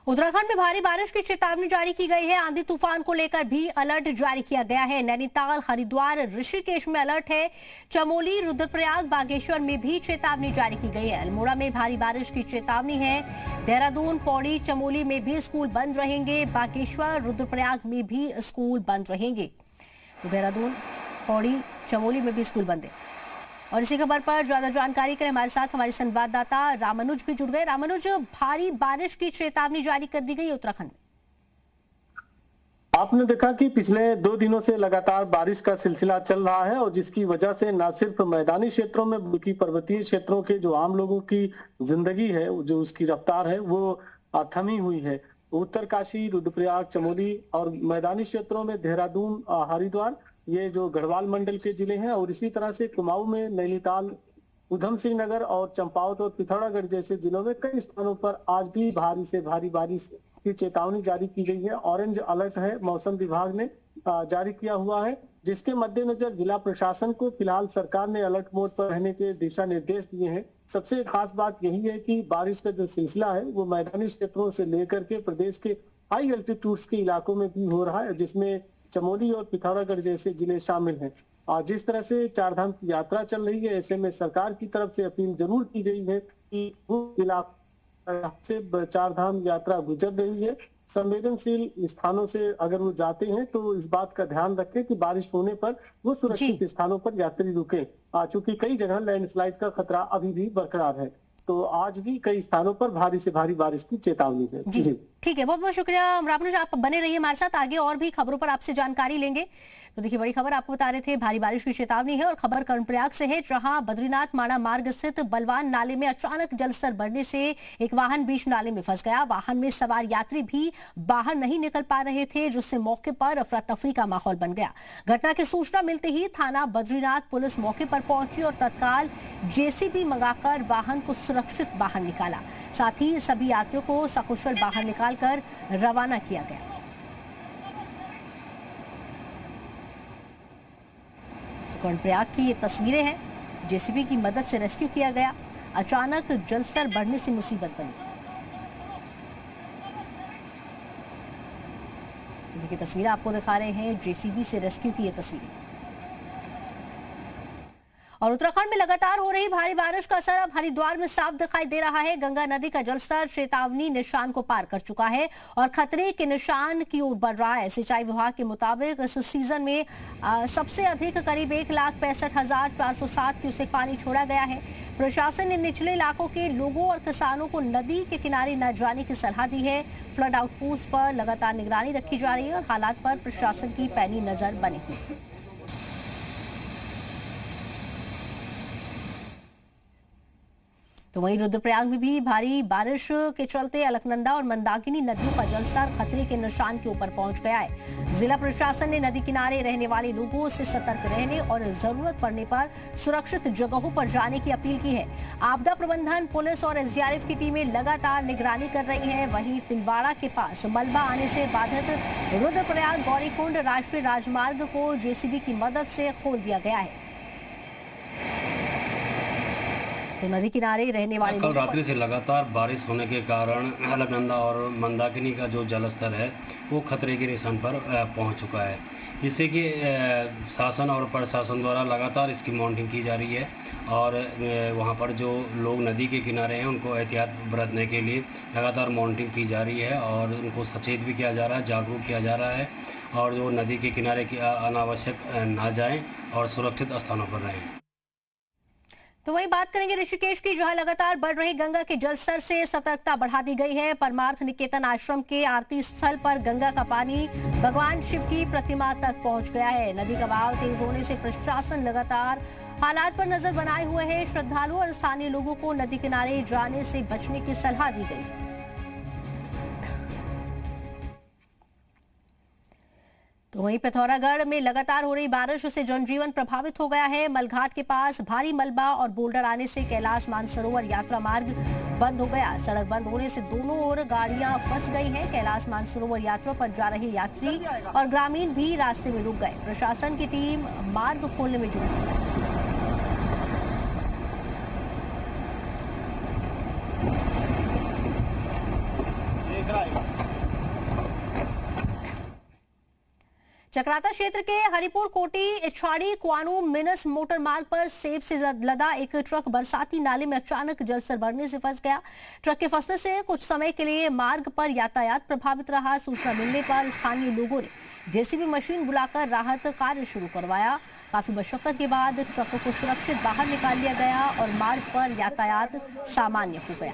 उत्तराखंड में भारी बारिश की चेतावनी जारी की गई है। आंधी तूफान को लेकर भी अलर्ट जारी किया गया है। नैनीताल, हरिद्वार, ऋषिकेश में अलर्ट है। चमोली, रुद्रप्रयाग, बागेश्वर में भी चेतावनी जारी की गई है। अल्मोड़ा में भारी बारिश की चेतावनी है। देहरादून, पौड़ी, चमोली में भी स्कूल बंद रहेंगे। बागेश्वर, रुद्रप्रयाग में भी स्कूल बंद रहेंगे। तो देहरादून, पौड़ी, चमोली में भी स्कूल बंद है। और इसी खबर पर ज्यादा जानकारी के लिए हमारे साथ हमारे संवाददाता रामानुज भी जुड़ गए। रामानुज, भारी बारिश की चेतावनी जारी कर दी गई उत्तराखंड में। आपने देखा कि पिछले 2 दिनों से लगातार बारिश का सिलसिला चल रहा है और जिसकी वजह से न सिर्फ मैदानी क्षेत्रों में बल्कि पर्वतीय क्षेत्रों के जो आम लोगों की जिंदगी है, जो उसकी रफ्तार है, वो थमी हुई है। उत्तरकाशी, रुद्रप्रयाग, चमोली और मैदानी क्षेत्रों में देहरादून, हरिद्वार, ये जो गढ़वाल मंडल के जिले हैं, और इसी तरह से कुमाऊं में नैनीताल, उधम सिंह नगर और चंपावत और पिथौरागढ़ जैसे जिलों में कई स्थानों पर आज भी भारी से भारी बारिश की चेतावनी जारी की गई है। ऑरेंज अलर्ट है, मौसम विभाग ने जारी किया हुआ है, जिसके मद्देनजर जिला प्रशासन को फिलहाल सरकार ने अलर्ट मोड पर रहने के दिशा निर्देश दिए हैं। सबसे खास बात यही है कि बारिश का जो सिलसिला है वो मैदानी क्षेत्रों से लेकर के प्रदेश के हाई एल्टीट्यूड्स के इलाकों में भी हो रहा है, जिसमें चमोली और पिथौरागढ़ जैसे जिले शामिल हैं। और जिस तरह से चारधाम की यात्रा चल रही है, ऐसे में सरकार की तरफ से अपील जरूर की गई है कि वो इलाके से चारधाम यात्रा गुजर रही है, संवेदनशील स्थानों से अगर वो जाते हैं तो इस बात का ध्यान रखें कि बारिश होने पर वो सुरक्षित स्थानों पर यात्री रुके, चूंकि कई जगह लैंडस्लाइड का खतरा अभी भी बरकरार है। तो आज भी कई स्थानों पर भारी से भारी बारिश की चेतावनी है। जी ठीक है, बहुत बहुत शुक्रिया रामानुज, आप बने रहिए हमारे साथ। आगे और भी खबरों पर आपसे जानकारी लेंगे। तो देखिए, बड़ी खबर आपको बता रहे थे, भारी बारिश की चेतावनी है और खबर कर्णप्रयाग से है, जहां बद्रीनाथ माणा मार्ग स्थित बलवान नाले में अचानक जलस्तर बढ़ने से एक वाहन बीच नाले में फंस गया। वाहन में सवार यात्री भी बाहर नहीं निकल पा रहे थे, जिससे मौके पर अफरा तफरी का माहौल बन गया। घटना की सूचना मिलते ही थाना बद्रीनाथ पुलिस मौके पर पहुंची और तत्काल जेसीबी मंगाकर वाहन को सुरक्षित बाहर निकाला। साथ ही सभी यात्रियों को सकुशल बाहर निकालकर रवाना किया गया। कर्णप्रयाग की ये तस्वीरें हैं, जेसीबी की मदद से रेस्क्यू किया गया। अचानक जलस्तर बढ़ने से मुसीबत बनी। देखिए, तस्वीरें आपको दिखा रहे हैं, जेसीबी से रेस्क्यू की ये तस्वीरें। और उत्तराखंड में लगातार हो रही भारी बारिश का असर अब हरिद्वार में साफ दिखाई दे रहा है। गंगा नदी का जलस्तर चेतावनी निशान को पार कर चुका है और खतरे के निशान की ओर बढ़ रहा है। सिंचाई विभाग के मुताबिक इस सीजन में सबसे अधिक करीब 1,65,407 क्यूसेक पानी छोड़ा गया है। प्रशासन ने निचले इलाकों के लोगों और किसानों को नदी के किनारे न जाने की सलाह दी है। फ्लड आउटपोस्ट पर लगातार निगरानी रखी जा रही है और हालात पर प्रशासन की पैनी नजर बनी हुई है। तो वहीं रुद्रप्रयाग में भी भारी बारिश के चलते अलकनंदा और मंदाकिनी नदियों का जलस्तर खतरे के निशान के ऊपर पहुंच गया है। जिला प्रशासन ने नदी किनारे रहने वाले लोगों से सतर्क रहने और जरूरत पड़ने पर सुरक्षित जगहों पर जाने की अपील की है। आपदा प्रबंधन, पुलिस और एसडीआरएफ की टीमें लगातार निगरानी कर रही हैं। वहीं तिलवाड़ा के पास मलबा आने से बाधित रुद्रप्रयाग गौरीकुंड राष्ट्रीय राजमार्ग को जेसीबी की मदद से खोल दिया गया है। तो नदी किनारे रहने वाले कल रात्रि से लगातार बारिश होने के कारण अलकनंदा और मंदाकिनी का जो जलस्तर है वो खतरे के निशान पर पहुंच चुका है, जिससे कि शासन और प्रशासन द्वारा लगातार इसकी मॉनिटरिंग की जा रही है और वहां पर जो लोग नदी के किनारे हैं उनको एहतियात बरतने के लिए लगातार मॉनिटरिंग की जा रही है और उनको सचेत भी किया जा रहा है, जागरूक किया जा रहा है और जो नदी के किनारे की अनावश्यक ना जाएँ और सुरक्षित स्थानों पर रहें। तो वही बात करेंगे ऋषिकेश की, जहां लगातार बढ़ रही गंगा के जलस्तर से सतर्कता बढ़ा दी गई है। परमार्थ निकेतन आश्रम के आरती स्थल पर गंगा का पानी भगवान शिव की प्रतिमा तक पहुंच गया है। नदी का बहाव तेज होने से प्रशासन लगातार हालात पर नजर बनाए हुए है। श्रद्धालुओं और स्थानीय लोगों को नदी किनारे जाने से बचने की सलाह दी गई है। तो वहीं पिथौरागढ़ में लगातार हो रही बारिश से जनजीवन प्रभावित हो गया है। मलघाट के पास भारी मलबा और बोल्डर आने से कैलाश मानसरोवर यात्रा मार्ग बंद हो गया। सड़क बंद होने से दोनों ओर गाड़ियां फंस गई हैं। कैलाश मानसरोवर यात्रा पर जा रहे यात्री और ग्रामीण भी रास्ते में रुक गए। प्रशासन की टीम मार्ग खोलने में जुटी है। चक्राता क्षेत्र के हरिपुर कोटी इछाड़ी क्वानू मिनस मोटर मार्ग पर सेब से लदा एक ट्रक बरसाती नाले में अचानक जलस्तर बढ़ने से फंस गया। ट्रक के फंसने से कुछ समय के लिए मार्ग पर यातायात प्रभावित रहा। सूचना मिलने पर स्थानीय लोगों ने जेसीबी मशीन बुलाकर राहत कार्य शुरू करवाया। काफी मशक्कत के बाद ट्रक को सुरक्षित बाहर निकाल लिया गया और मार्ग पर यातायात सामान्य हो गया।